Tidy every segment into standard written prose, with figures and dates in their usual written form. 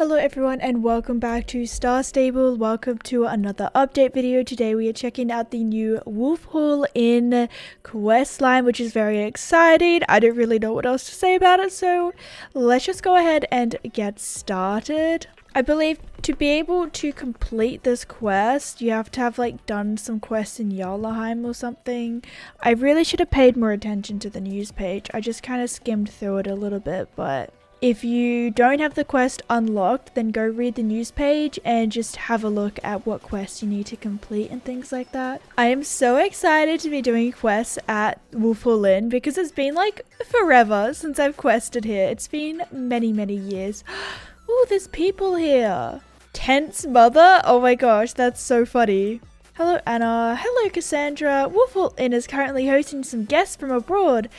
Hello everyone and welcome back to Star Stable. Welcome to another update video. Today we are checking out the new Wolf Hall in questline, which is very exciting. I don't really know what else to say about it, so let's just go ahead and get started. I believe to be able to complete this quest, you have to have done some quests in Jarlheim or something. I really should have paid more attention to the news page. I just kind of skimmed through it a little bit, but if you don't have the quest unlocked, then go read the news page and just have a look at what quests you need to complete and things like that. I am so excited to be doing quests at Wolf Hall Inn because it's been forever since I've quested here. It's been many years. Oh, there's people here. Tent's mother? Oh my gosh, that's so funny. Hello Anna. Hello Cassandra. Wolf Hall Inn is currently hosting some guests from abroad.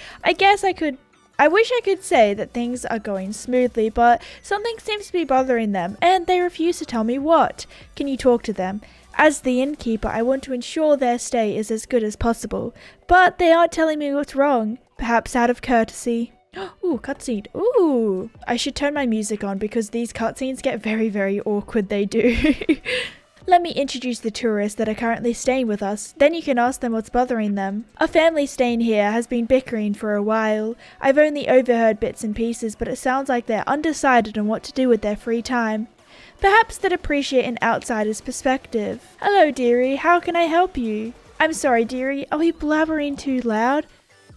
I wish I could say that things are going smoothly, but something seems to be bothering them, and they refuse to tell me what. Can you talk to them? As the innkeeper, I want to ensure their stay is as good as possible, but they aren't telling me what's wrong. Perhaps out of courtesy. Ooh, cutscene. Ooh. I should turn my music on because these cutscenes get very awkward, they do. Let me introduce the tourists that are currently staying with us, then you can ask them what's bothering them. A family staying here has been bickering for a while. I've only overheard bits and pieces, but it sounds like they're undecided on what to do with their free time. Perhaps they'd appreciate an outsider's perspective. Hello dearie, how can I help you? I'm sorry dearie, are we blabbering too loud?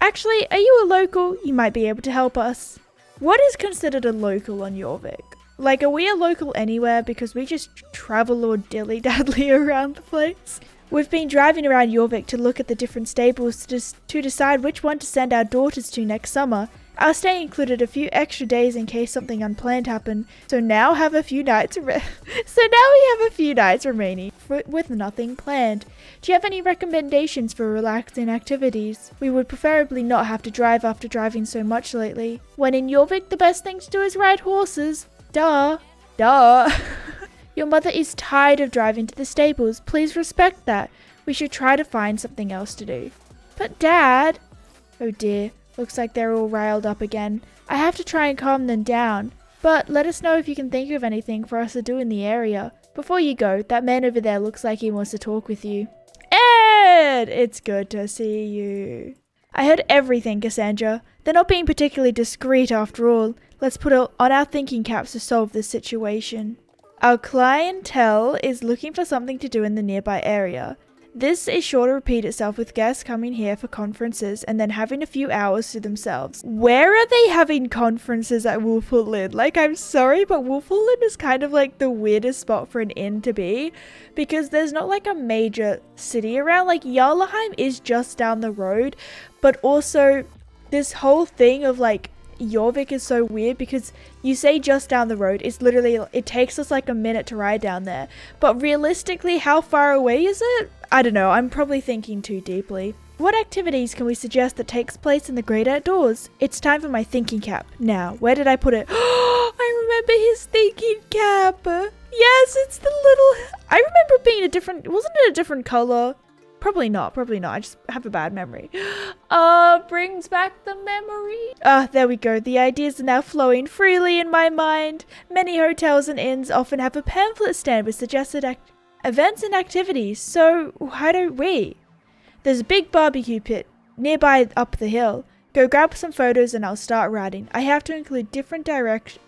Actually, are you a local? You might be able to help us. What is considered a local on Jorvik? Are we a local anywhere because we just travel or dilly-daddly around the place? We've been driving around Jorvik to look at the different stables to decide which one to send our daughters to next summer. Our stay included a few extra days in case something unplanned happened, so now we have a few nights remaining with nothing planned. Do you have any recommendations for relaxing activities? We would preferably not have to drive after driving so much lately. When in Jorvik, the best thing to do is ride horses. Duh. Your mother is tired of driving to the stables. Please respect that. We should try to find something else to do. But Dad... Oh dear. Looks like they're all riled up again. I have to try and calm them down. But let us know if you can think of anything for us to do in the area. Before you go, that man over there looks like he wants to talk with you. Ed! It's good to see you. I heard everything, Cassandra. They're not being particularly discreet after all. Let's put on our thinking caps to solve this situation. Our clientele is looking for something to do in the nearby area. This is sure to repeat itself with guests coming here for conferences and then having a few hours to themselves. Where are they having conferences at Wolf Hall Inn? I'm sorry, but Wolf Hall Inn is kind of the weirdest spot for an inn to be because there's not a major city around. Jarlheim is just down the road, but also this whole thing of Jorvik is so weird because you say just down the road. It's literally, it takes us a minute to ride down there. But realistically, how far away is it? I don't know. I'm probably thinking too deeply. What activities can we suggest that takes place in the great outdoors? It's time for my thinking cap. Now, where did I put it? I remember his thinking cap. Yes, it's the little... I remember being a different... Wasn't it a different color? Probably not. I just have a bad memory. Brings back the memory. There we go. The ideas are now flowing freely in my mind. Many hotels and inns often have a pamphlet stand with suggested events and activities. So, why don't we? There's a big barbecue pit nearby up the hill. Go grab some photos and I'll start writing. I have to include directions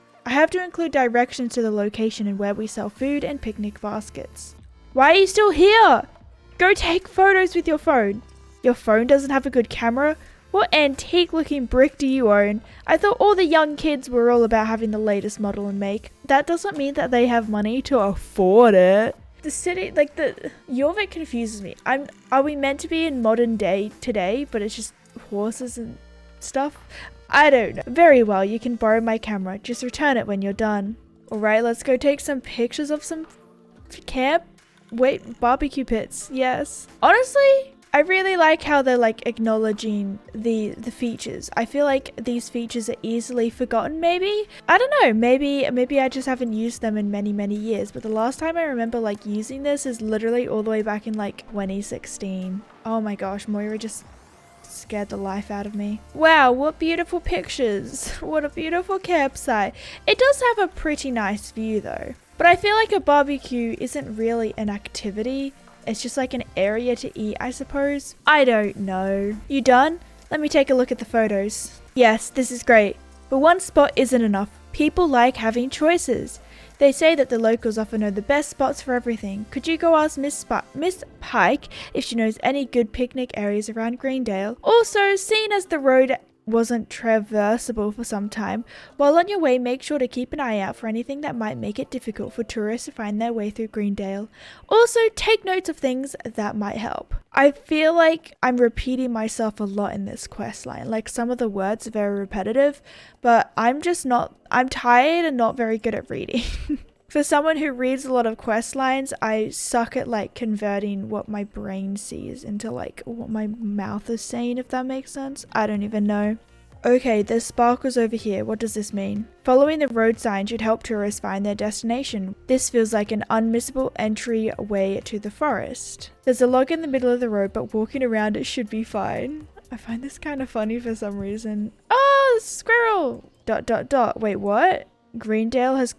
to the location and where we sell food and picnic baskets. Why are you still here? Go take photos with your phone. Your phone doesn't have a good camera? What antique looking brick do you own? I thought all the young kids were all about having the latest model and make. That doesn't mean that they have money to afford it. The city, Jorvik confuses me. Are we meant to be in modern day today, but it's just horses and stuff? I don't know. Very well, you can borrow my camera. Just return it when you're done. Alright, let's go take some pictures of some camp. Wait, barbecue pits, yes. Honestly, I really like how they're acknowledging the features. I feel like these features are easily forgotten maybe. I don't know, maybe I just haven't used them in many years, but the last time I remember using this is literally all the way back in 2016. Oh my gosh, Moira just scared the life out of me. Wow, what beautiful pictures. What a beautiful campsite. It does have a pretty nice view though. But I feel like a barbecue isn't really an activity. It's just like an area to eat, I suppose. I don't know. You done? Let me take a look at the photos. Yes, this is great. But one spot isn't enough. People like having choices. They say that the locals often know the best spots for everything. Could you go ask Miss Pike if she knows any good picnic areas around Greendale? Also, seeing as the road wasn't traversable for some time, while on your way, make sure to keep an eye out for anything that might make it difficult for tourists to find their way through Greendale. Also, take notes of things that might help. I feel like I'm repeating myself a lot in this quest line. Like, some of the words are very repetitive, but I'm tired and not very good at reading. For someone who reads a lot of quest lines, I suck at like converting what my brain sees into like what my mouth is saying, if that makes sense. I don't even know. Okay, there's sparkles over here. What does this mean? Following the road sign should help tourists find their destination. This feels like an unmissable entryway to the forest. There's a log in the middle of the road, but walking around it should be fine. I find this kind of funny for some reason. Oh, squirrel! ... Wait, what? Greendale has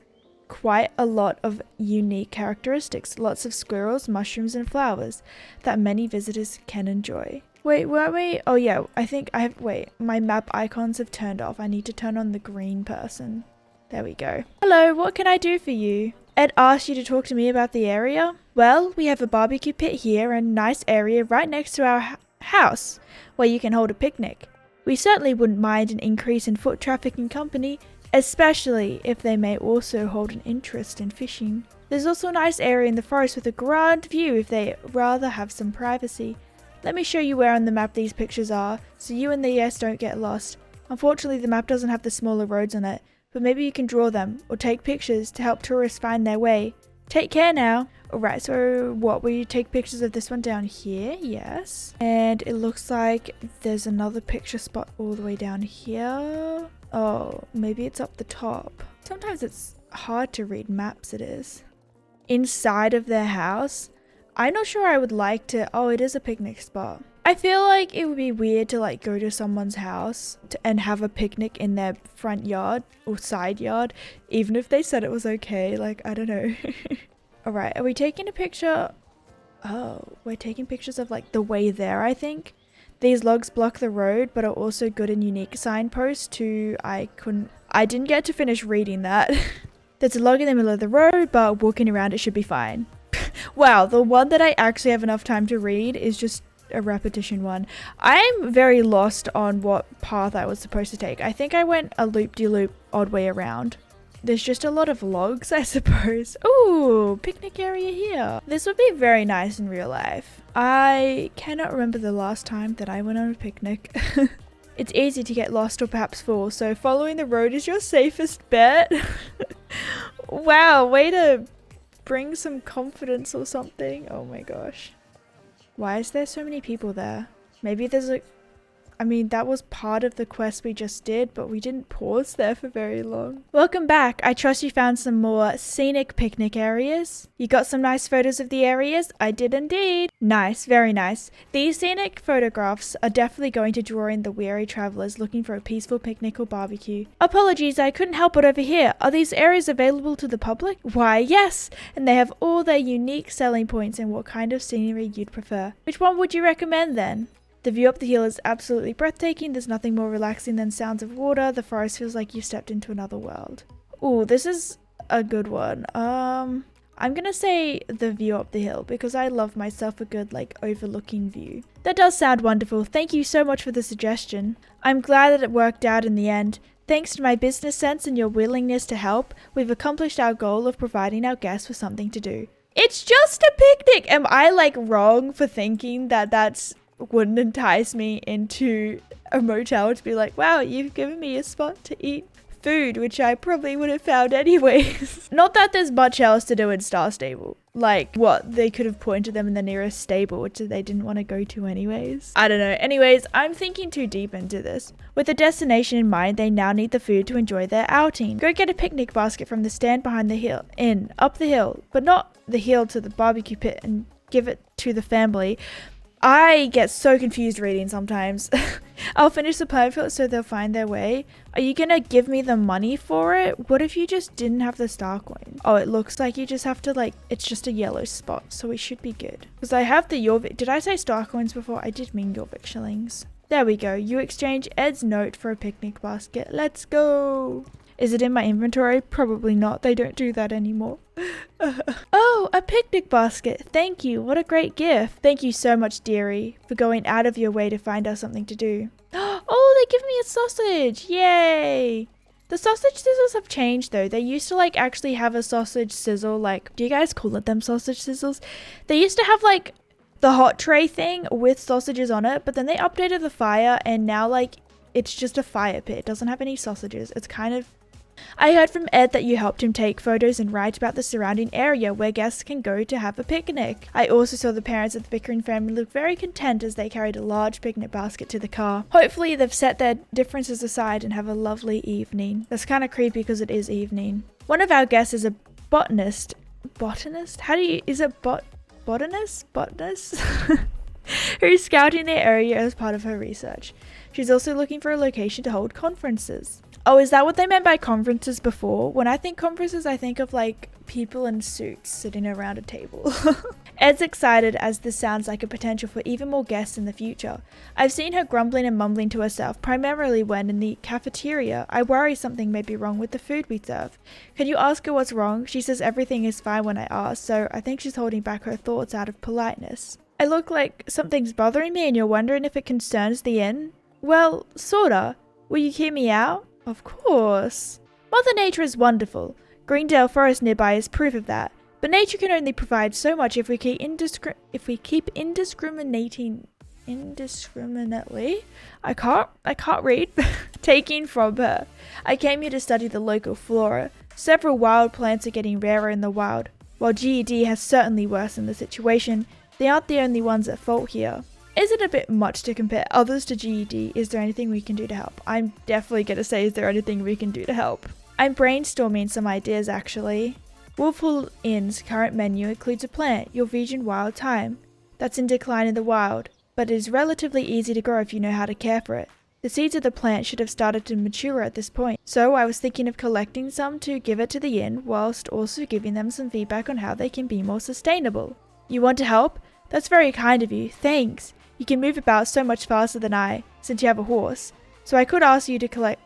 quite a lot of unique characteristics. Lots of squirrels, mushrooms, and flowers that many visitors can enjoy. Wait, weren't we? Oh yeah, I think I have, wait, my map icons have turned off. I need to turn on the green person. There we go. Hello, what can I do for you? Ed asked you to talk to me about the area? Well, we have a barbecue pit here and a nice area right next to our house where you can hold a picnic. We certainly wouldn't mind an increase in foot traffic and company, especially if they may also hold an interest in fishing. There's also a nice area in the forest with a grand view if they rather have some privacy. Let me show you where on the map these pictures are, so you and the yes don't get lost. Unfortunately, the map doesn't have the smaller roads on it, but maybe you can draw them or take pictures to help tourists find their way. Take care now. Alright, so what, will you take pictures of this one down here? Yes. And it looks like there's another picture spot all the way down here. Oh, maybe it's up the top. Sometimes it's hard to read maps, it is. Inside of their house. I'm not sure I would like to... Oh, it is a picnic spot. I feel like it would be weird to like go to someone's house and have a picnic in their front yard or side yard, even if they said it was okay. Like, I don't know. Alright, are we taking a picture? Oh, we're taking pictures of like the way there, I think. These logs block the road, but are also good and unique signposts to... I didn't get to finish reading that. There's a log in the middle of the road, but walking around it should be fine. Wow, the one that I actually have enough time to read is just a repetition one. I'm very lost on what path I was supposed to take. I think I went a loop-de-loop odd way around. There's just a lot of logs, I suppose. Ooh, picnic area here. This would be very nice in real life. I cannot remember the last time that I went on a picnic. It's easy to get lost or perhaps fall, so following the road is your safest bet. Wow, way to bring some confidence or something. Oh my gosh. Why is there so many people there? Maybe there's a... I mean, that was part of the quest we just did, but we didn't pause there for very long. Welcome back. I trust you found some more scenic picnic areas. You got some nice photos of the areas? I did indeed. Nice, very nice. These scenic photographs are definitely going to draw in the weary travelers looking for a peaceful picnic or barbecue. Apologies, I couldn't help but overhear. Are these areas available to the public? Why, yes, and they have all their unique selling points and what kind of scenery you'd prefer. Which one would you recommend then? The view up the hill is absolutely breathtaking. There's nothing more relaxing than sounds of water. The forest feels like you stepped into another world. Ooh, this is a good one. I'm gonna say the view up the hill because I love myself a good like overlooking view. That does sound wonderful. Thank you so much for the suggestion. I'm glad that it worked out in the end. Thanks to my business sense and your willingness to help, we've accomplished our goal of providing our guests with something to do. It's just a picnic! Am I like wrong for thinking that that's wouldn't entice me into a motel to be like, wow, you've given me a spot to eat food, which I probably would have found anyways. Not that there's much else to do in Star Stable. Like, what? They could have pointed them in the nearest stable, which they didn't want to go to anyways. I don't know. Anyways, I'm thinking too deep into this. With a destination in mind, they now need the food to enjoy their outing. Go get a picnic basket from the stand behind the hill, up the hill, but not the hill to the barbecue pit and give it to the family. I get so confused reading sometimes. I'll finish the pamphlet so they'll find their way. Are you gonna give me the money for it? What if you just didn't have the star coin? Oh, it looks like you just have to like, it's just a yellow spot, so we should be good. Because I have the Jorvik, did I say star coins before? I did mean Jorvik shillings. There we go. You exchange Ed's note for a picnic basket. Let's go. Is it in my inventory? Probably not. They don't do that anymore. Oh, a picnic basket. Thank you. What a great gift. Thank you so much, dearie, for going out of your way to find us something to do. Oh, they give me a sausage. Yay. The sausage sizzles have changed though. They used to like actually have a sausage sizzle. Like, do you guys call it them sausage sizzles? They used to have like the hot tray thing with sausages on it, but then they updated the fire and now like it's just a fire pit. It doesn't have any sausages. It's kind of... I heard from Ed that you helped him take photos and write about the surrounding area where guests can go to have a picnic. I also saw the parents of the bickering family look very content as they carried a large picnic basket to the car. Hopefully they've set their differences aside and have a lovely evening. That's kind of creepy because it is evening. One of our guests is a botanist. Botanist? How do you... Is it botanist? Botanist? Who's scouting the area as part of her research. She's also looking for a location to hold conferences. Oh, is that what they meant by conferences before? When I think conferences, I think of like people in suits sitting around a table. Ed's excited as this sounds like a potential for even more guests in the future. I've seen her grumbling and mumbling to herself, primarily when in the cafeteria. I worry something may be wrong with the food we serve. Can you ask her what's wrong? She says everything is fine when I ask, so I think she's holding back her thoughts out of politeness. I look like something's bothering me and you're wondering if it concerns the inn? Well, sorta. Will you hear me out? Of course. Mother Nature is wonderful. Greendale Forest nearby is proof of that. But nature can only provide so much if we keep indiscriminately. I can't read. Taking from her. I came here to study the local flora. Several wild plants are getting rarer in the wild. While GED has certainly worsened the situation, they aren't the only ones at fault here. Is it a bit much to compare others to GED? Is there anything we can do to help? I'm definitely going to say, is there anything we can do to help? I'm brainstorming some ideas actually. Wolfhall Inn's current menu includes a plant, Jorvikian wild thyme, that's in decline in the wild, but it is relatively easy to grow if you know how to care for it. The seeds of the plant should have started to mature at this point, so I was thinking of collecting some to give it to the inn, whilst also giving them some feedback on how they can be more sustainable. You want to help? That's very kind of you, thanks. You can move about so much faster than I, since you have a horse. So could I ask you to collect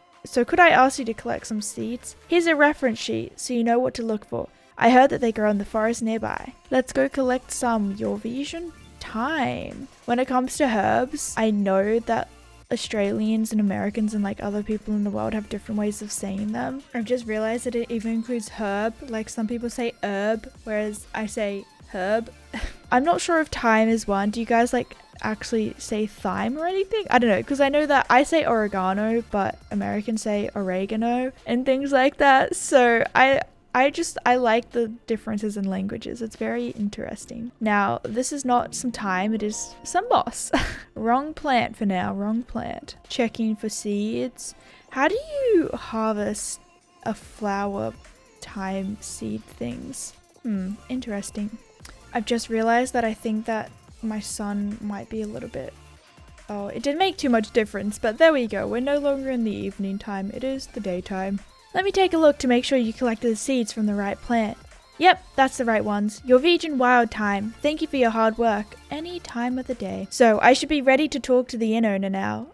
some seeds? Here's a reference sheet, so you know what to look for. I heard that they grow in the forest nearby. Let's go collect some Jorvikian thyme. When it comes to herbs, I know that Australians and Americans and like other people in the world have different ways of saying them. I've just realized that it even includes herb. Like some people say herb, whereas I say herb. I'm not sure if thyme is one. Do you guys like actually say thyme or anything? I don't know, because I know that I say oregano, but Americans say oregano and things like that. So I like the differences in languages. It's very interesting. Now, this is not some thyme, it is some moss. Wrong plant for now, wrong plant. Checking for seeds. How do you harvest a flower thyme seed things? Interesting. I've just realized that I think that my son might be a little bit... Oh, it didn't make too much difference, but there we go. We're no longer in the evening time. It is the daytime. Let me take a look to make sure you collected the seeds from the right plant. Yep, that's the right ones. Jorvikian wild thyme. Thank you for your hard work. Any time of the day. So, I should be ready to talk to the inn owner now.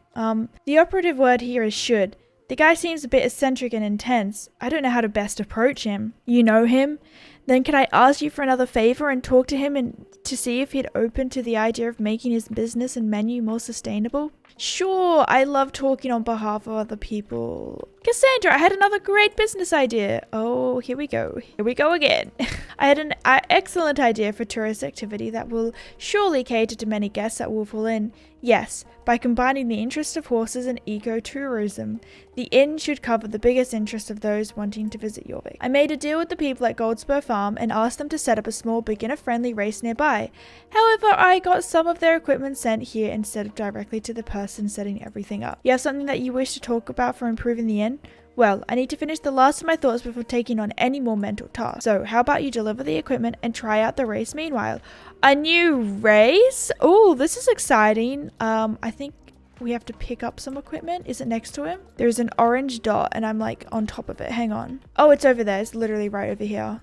The operative word here is should. The guy seems a bit eccentric and intense. I don't know how to best approach him. You know him? Then can I ask you for another favor and talk to him and to see if he'd open to the idea of making his business and menu more sustainable? Sure, I love talking on behalf of other people. Cassandra, I had another great business idea. Oh, here we go. Here we go again. I had an excellent idea for tourist activity that will surely cater to many guests at Wolfhall Inn. Yes, by combining the interest of horses and ecotourism, the inn should cover the biggest interest of those wanting to visit Jorvik. I made a deal with the people at Goldspur Farm and asked them to set up a small beginner-friendly race nearby. However, I got some of their equipment sent here instead of directly to the person setting everything up. You have something that you wish to talk about for improving the inn? Well, I need to finish the last of my thoughts before taking on any more mental tasks. So how about you deliver the equipment and try out the race meanwhile? A new race? Oh, this is exciting. I think we have to pick up some equipment. Is it next to him? There's an orange dot and I'm like on top of it. Hang on. Oh, it's over there. It's literally right over here.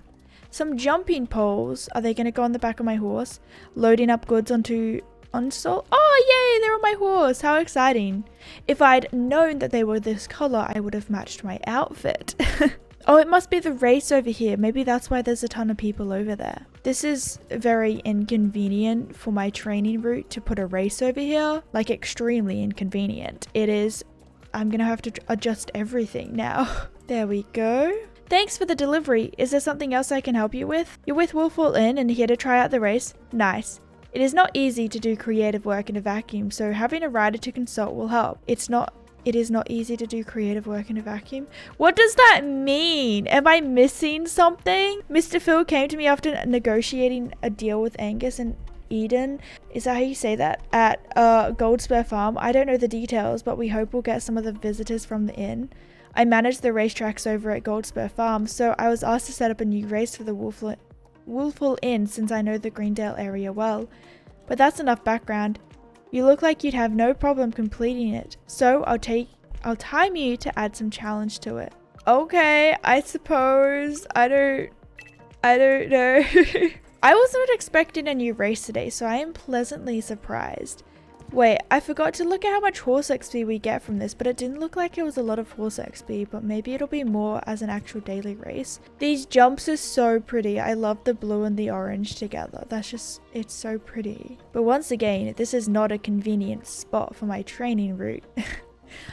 Some jumping poles. Are they going to go on the back of my horse? Loading up goods onto unsole. Oh, yay, they're on my horse. How exciting. If I'd known that they were this color, I would have matched my outfit. Oh, it must be the race over here. Maybe that's why there's a ton of people over there. This is very inconvenient for my training route to put a race over here. Like, extremely inconvenient. It is. I'm gonna have to adjust everything now. There we go. Thanks for the delivery. Is there something else I can help you with? You're with Wolfwall Inn and here to try out the race? Nice. It is not easy to do creative work in a vacuum, so having a rider to consult will help. It is not easy to do creative work in a vacuum. What does that mean? Am I missing something? Mr. Phil came to me after negotiating a deal with Angus and Eden. Is that how you say that? At Goldspur Farm. I don't know the details, but we hope we'll get some of the visitors from the inn. I manage the racetracks over at Goldspur Farm, so I was asked to set up a new race for the Wolfwall Inn since I know the Greendale area well. But that's enough background. You look like you'd have no problem completing it, so I'll time you to add some challenge to it. Okay, I suppose. I don't know. I wasn't expecting a new race today, so I am pleasantly surprised. Wait, I forgot to look at how much horse XP we get from this, but it didn't look like it was a lot of horse XP, but maybe it'll be more as an actual daily race. These jumps are so pretty. I love the blue and the orange together. It's so pretty. But once again, this is not a convenient spot for my training route.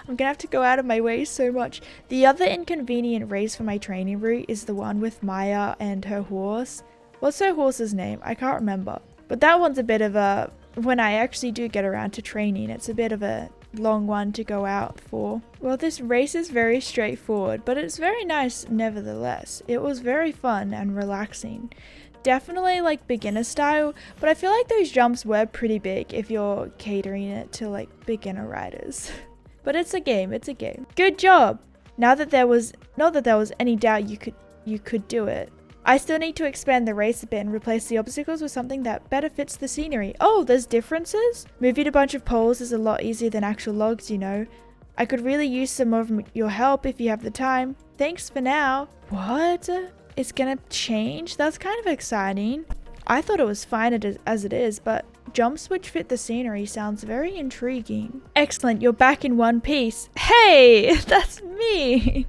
I'm gonna have to go out of my way so much. The other inconvenient race for my training route is the one with Maya and her horse. What's her horse's name? I can't remember. But that one's a bit of a... When I actually do get around to training, it's a bit of a long one to go out for. Well, this race is very straightforward, but it's very nice nevertheless. It was very fun and relaxing. Definitely like beginner style, but I feel like those jumps were pretty big if you're catering it to like beginner riders. But it's a game, it's a game. Good job! Not that there was any doubt you could do it. I still need to expand the race a bit and replace the obstacles with something that better fits the scenery. Oh, there's differences? Moving a bunch of poles is a lot easier than actual logs, you know. I could really use some of your help if you have the time. Thanks for now. What? It's gonna change? That's kind of exciting. I thought it was fine as it is, but jumps which fit the scenery sounds very intriguing. Excellent, you're back in one piece. Hey, that's me.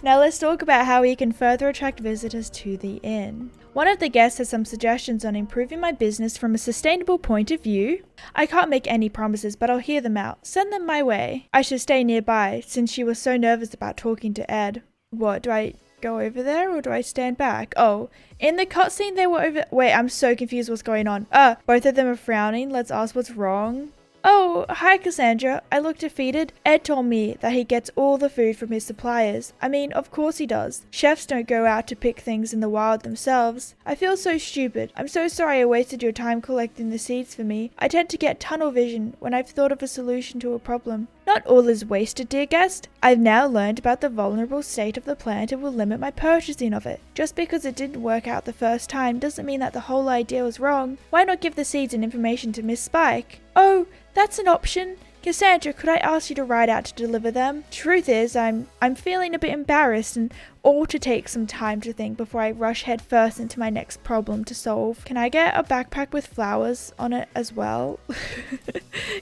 Now let's talk about how we can further attract visitors to the inn. One of the guests has some suggestions on improving my business from a sustainable point of view. I can't make any promises, but I'll hear them out. Send them my way. I should stay nearby since she was so nervous about talking to Ed. What, do I go over there or do I stand back? Oh, in the cutscene they were over... Wait, I'm so confused what's going on. Both of them are frowning. Let's ask what's wrong. Oh, hi Cassandra. I look defeated. Ed told me that he gets all the food from his suppliers. I mean, of course he does. Chefs don't go out to pick things in the wild themselves. I feel so stupid. I'm so sorry I wasted your time collecting the seeds for me. I tend to get tunnel vision when I've thought of a solution to a problem. Not all is wasted, dear guest. I've now learned about the vulnerable state of the plant and will limit my purchasing of it. Just because it didn't work out the first time doesn't mean that the whole idea was wrong. Why not give the seeds and information to Miss Spike? Oh, that's an option. Cassandra, could I ask you to ride out to deliver them? Truth is, I'm feeling a bit embarrassed and ought to take some time to think before I rush head first into my next problem to solve. Can I get a backpack with flowers on it as well?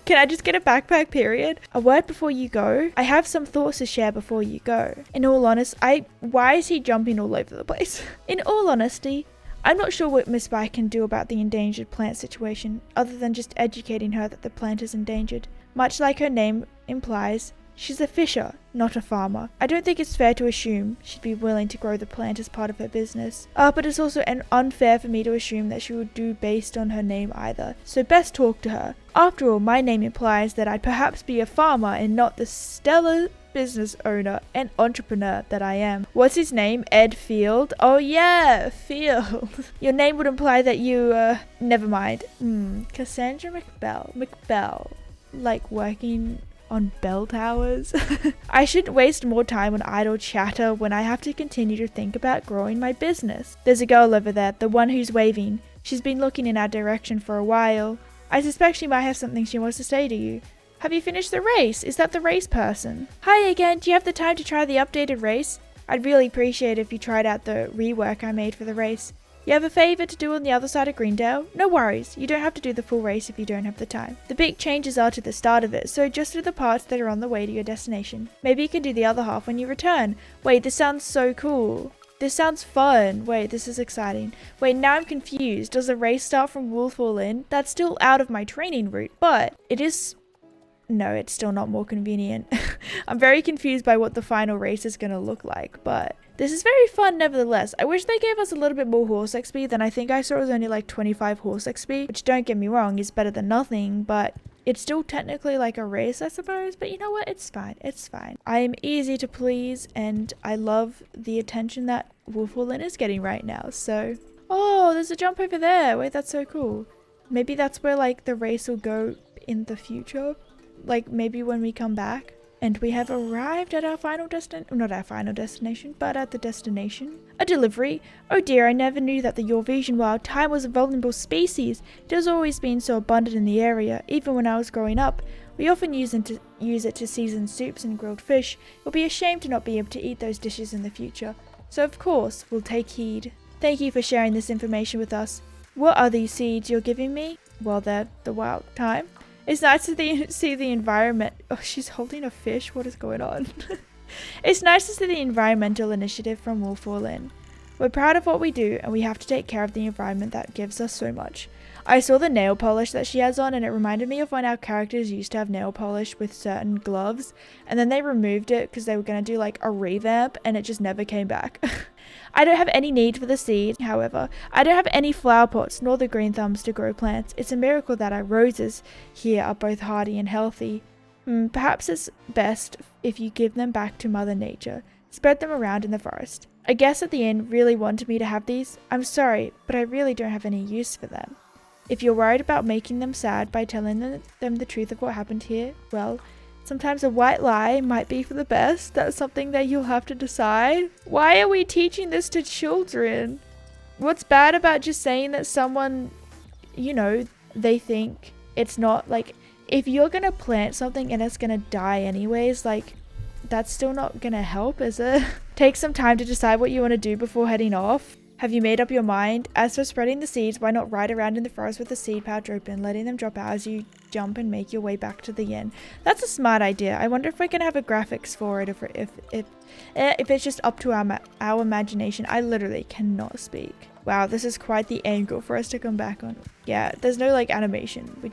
Can I just get a backpack, period? A word before you go. I have some thoughts to share before you go. In all honesty, why is he jumping all over the place? In all honesty, I'm not sure what Miss Spike can do about the endangered plant situation, other than just educating her that the plant is endangered. Much like her name implies, she's a fisher, not a farmer. I don't think it's fair to assume she'd be willing to grow the plant as part of her business. But it's also unfair for me to assume that she would do based on her name either. So best talk to her. After all, my name implies that I'd perhaps be a farmer and not the stellar business owner and entrepreneur that I am. What's his name? Ed Field? Oh yeah, Field. Your name would imply that you, never mind. Cassandra Mcbell. Mcbell. Like working on bell towers. I shouldn't waste more time on idle chatter when I have to continue to think about growing my business. There's a girl over there, the one who's waving. She's been looking in our direction for a while. I suspect she might have something she wants to say to you. Have you finished the race? Is that the race person? Hi again, do you have the time to try the updated race? I'd really appreciate it if you tried out the rework I made for the race. You have a favour to do on the other side of Greendale? No worries, you don't have to do the full race if you don't have the time. The big changes are to the start of it, so just do the parts that are on the way to your destination. Maybe you can do the other half when you return. Wait, this sounds so cool. This sounds fun. Wait, this is exciting. Wait, now I'm confused. Does the race start from Wolfwall Inn? That's still out of my training route, but it is... No, it's still not more convenient. I'm very confused by what the final race is going to look like, but this is very fun nevertheless. I wish they gave us a little bit more horse XP than I think I saw it was only like 25 horse XP, which don't get me wrong is better than nothing, but it's still technically like a race I suppose, but you know what, it's fine, it's fine. I am easy to please and I love the attention that Wolfwall Inn is getting right now, so... Oh, there's a jump over there. Wait, that's so cool. Maybe that's where like the race will go in the future. Like maybe when we come back. And we have arrived at our final not our final destination, but at the destination. A delivery? Oh dear, I never knew that the Jorvikian wild thyme was a vulnerable species. It has always been so abundant in the area, even when I was growing up. We often use it to season soups and grilled fish. It will be a shame to not be able to eat those dishes in the future. So of course, we'll take heed. Thank you for sharing this information with us. What are these seeds you're giving me? Well, they're the wild thyme. It's nice to see the environment. Oh, she's holding a fish. What is going on? It's nice to see the environmental initiative from Wolfwall Inn. We're proud of what we do, and we have to take care of the environment that gives us so much. I saw the nail polish that she has on, and it reminded me of when our characters used to have nail polish with certain gloves, and then they removed it because they were going to do like a revamp, and it just never came back. I don't have any need for the seeds, however. I don't have any flower pots nor the green thumbs to grow plants. It's a miracle that our roses here are both hardy and healthy. Perhaps it's best if you give them back to Mother Nature. Spread them around in the forest. A guest at the inn really wanted me to have these. I'm sorry, but I really don't have any use for them. If you're worried about making them sad by telling them the truth of what happened here, well, sometimes a white lie might be for the best. That's something that you'll have to decide. Why are we teaching this to children? What's bad about just saying that someone, you know, they think it's not like, if you're gonna plant something and it's gonna die anyways, like, that's still not gonna help, is it? Take some time to decide what you want to do before heading off. Have you made up your mind? As for spreading the seeds, why not ride around in the forest with the seed pouch open, letting them drop out as you jump and make your way back to the inn? That's a smart idea. I wonder if we can have a graphics for it, if it's just up to our imagination. I literally cannot speak. Wow, this is quite the angle for us to come back on. Yeah, there's no like animation. We're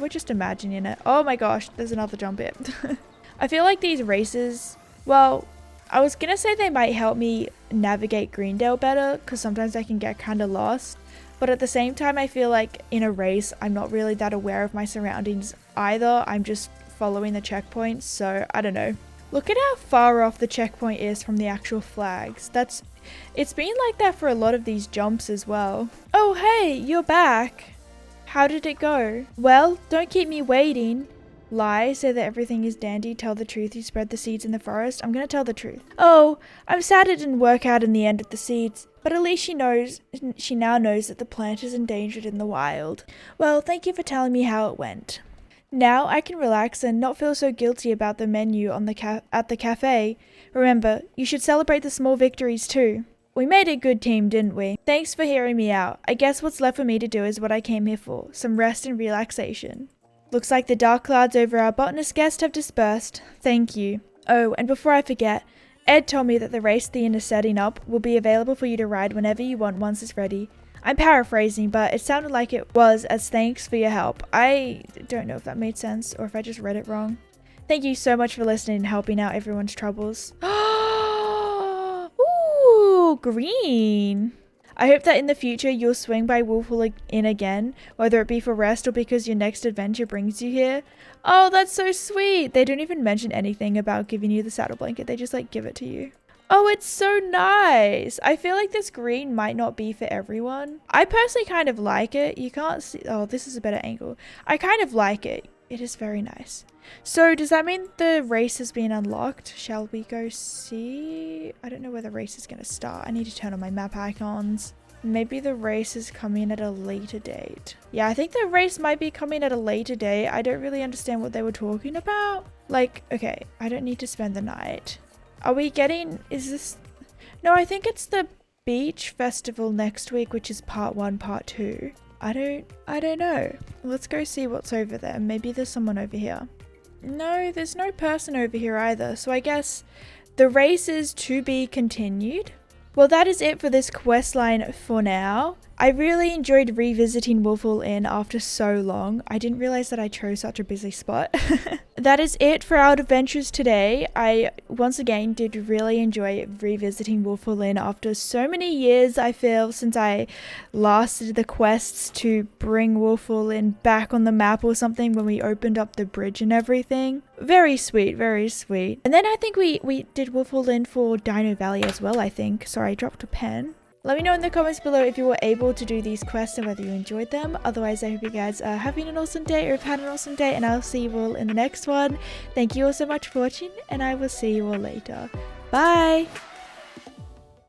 just imagining it. Oh my gosh, there's another jump hit. I feel like these races, well, I was gonna say they might help me navigate Greendale better, because sometimes I can get kind of lost, but at the same time I feel like in a race I'm not really that aware of my surroundings either. I'm just following the checkpoints, so I don't know. Look at how far off the checkpoint is from the actual flags. It's been like that for a lot of these jumps as well. Oh hey, you're back. How did it go? Well, don't keep me waiting. Lie, say that everything is dandy, tell the truth, you spread the seeds in the forest. I'm gonna tell the truth. Oh, I'm sad it didn't work out in the end with the seeds, but at least she now knows that the plant is endangered in the wild. Well, thank you for telling me how it went. Now I can relax and not feel so guilty about the menu on at the cafe. Remember, you should celebrate the small victories too. We made a good team, didn't we? Thanks for hearing me out. I guess what's left for me to do is what I came here for, some rest and relaxation. Looks like the dark clouds over our botanist guest have dispersed. Thank you. Oh, and before I forget, Ed told me that the race the inn is setting up will be available for you to ride whenever you want once it's ready. I'm paraphrasing, but it sounded like it was as thanks for your help. I don't know if that made sense or if I just read it wrong. Thank you so much for listening and helping out everyone's troubles. Ooh, green. I hope that in the future you'll swing by Wolfwall Inn again, whether it be for rest or because your next adventure brings you here. Oh, that's so sweet. They don't even mention anything about giving you the saddle blanket. They just like give it to you. Oh, it's so nice. I feel like this green might not be for everyone. I personally kind of like it. You can't see. Oh, this is a better angle. I kind of like it. It is very nice. So does that mean the race has been unlocked? Shall we go see? I don't know where the race is going to start. I need to turn on my map icons. Maybe the race is coming at a later date. Yeah, I think the race might be coming at a later date. I don't really understand what they were talking about. Like, okay, I don't need to spend the night. Are we getting, is this? No, I think it's the beach festival next week, which is part 1, part 2. I don't know. Let's go see what's over there. Maybe there's someone over here. No, there's no person over here either. So I guess the race is to be continued. Well, that is it for this quest line for now. I really enjoyed revisiting Wolfhall Inn after so long. I didn't realize that I chose such a busy spot. That is it for our adventures today. I, once again, did really enjoy revisiting Wolfhall Inn after so many years, I feel, since I last did the quests to bring Wolfhall Inn back on the map or something when we opened up the bridge and everything. Very sweet, very sweet. And then I think we did Wolfhall Inn for Dino Valley as well, I think. Sorry, I dropped a pen. Let me know in the comments below if you were able to do these quests and whether you enjoyed them. Otherwise, I hope you guys are having an awesome day or have had an awesome day, and I'll see you all in the next one. Thank you all so much for watching, and I will see you all later. Bye!